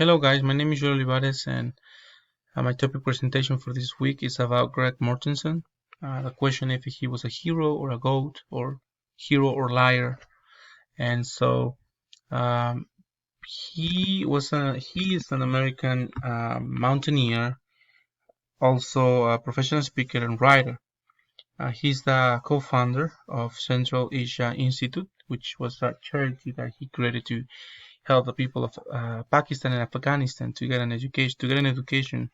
Hello guys, my name is Julio Olivares and my topic presentation for this week is about Greg Mortenson. The question if he was a hero or a goat or hero or liar. And so um, he is an American mountaineer, also a professional speaker and writer. He's the co-founder of Central Asia Institute, which was a charity that he created to help the people of Pakistan and Afghanistan to get an education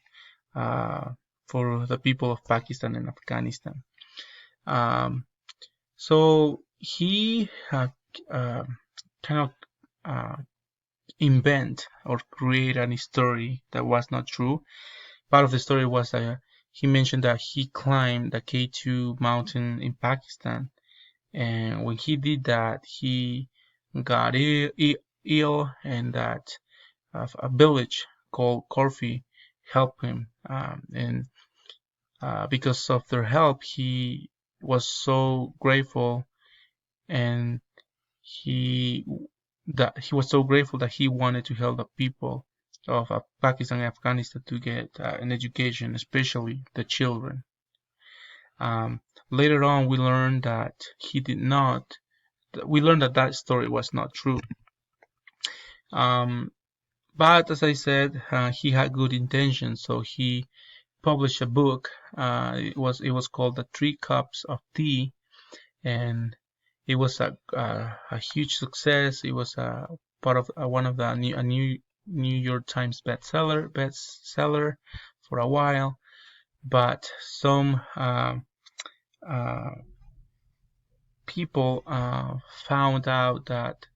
uh, for the people of Pakistan and Afghanistan. Um, so he uh, kind of uh, invent or create a story that was not true. Part of the story was that he mentioned that he climbed the K2 mountain in Pakistan, and when he did that, he got ill, and that a village called Corfi helped him, and because of their help, he was so grateful, and he he was so grateful that he wanted to help the people of Pakistan and Afghanistan to get an education, especially the children. Um, Later on, we learned that he did not. We learned that that story was not true. Um, but as I said, he had good intentions, so he published a book. It was called The Three Cups of Tea, and it was a huge success. It was part of one of the a New York Times bestseller for a while. But some uh, people found out that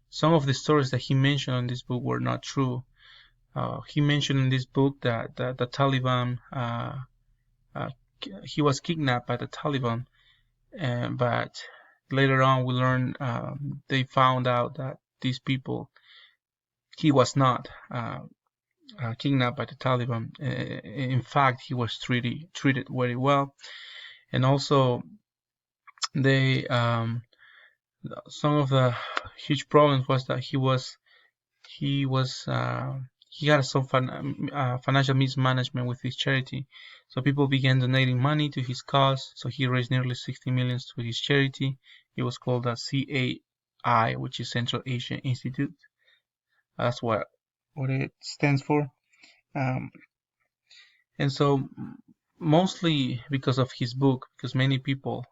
some of the stories that he mentioned in this book were not true. He mentioned in this book that the Taliban uh, he was kidnapped by the Taliban, but later on we learned they found out that these people he was not kidnapped by the Taliban. In fact, he was treated very well, and also they some of the huge problems was that he was he had some financial mismanagement with his charity. So people began donating money to his cause. So he raised nearly 60 million to his charity. It was called the CAI, which is Central Asian Institute. That's what it stands for. Um, and so mostly because of his book, because many people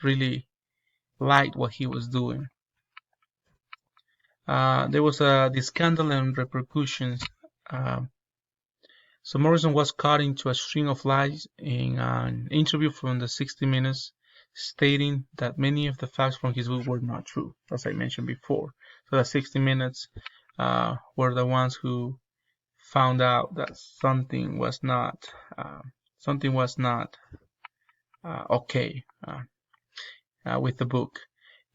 really liked what he was doing. There was the scandal and repercussions. Um, So Morrison was caught into a string of lies in an interview from the 60 Minutes, stating that many of the facts from his book were not true, as I mentioned before. So the 60 Minutes were the ones who found out that something was not okay with the book.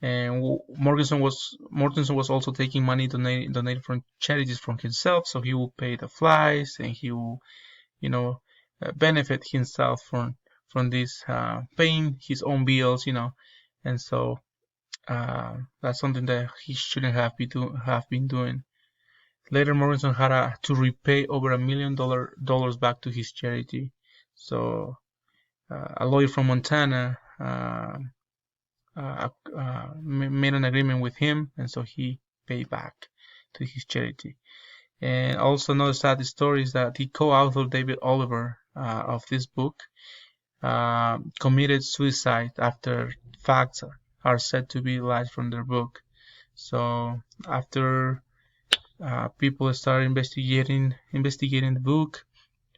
And Mortenson was also taking money donated from charities from himself, so he will pay the flies and he will benefit himself from this paying his own bills, and so that's something that he shouldn't have been doing. Later, Morrison had to repay over $1 million back to his charity. So a lawyer from Montana made an agreement with him, and so he paid back to his charity. And also another sad story is that the co-author David Oliver of this book committed suicide after facts are said to be lies from their book. So after people started investigating the book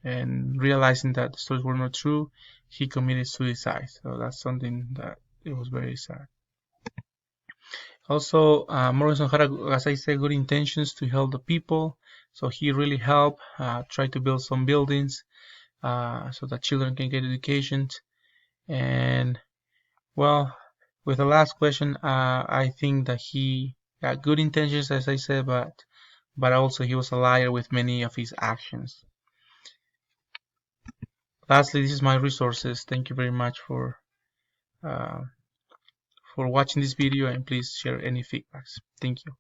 and realizing that the stories were not true, he committed suicide. So that's something that it was very sad. Also, Morrison had, as I said, good intentions to help the people. So he really helped, try to build some buildings so that children can get education. And well, with the last question, I think that he had good intentions, as I said, but also he was a liar with many of his actions. Lastly, this is my resources. Thank you very much uh, for watching this video, and please share any feedbacks. Thank you.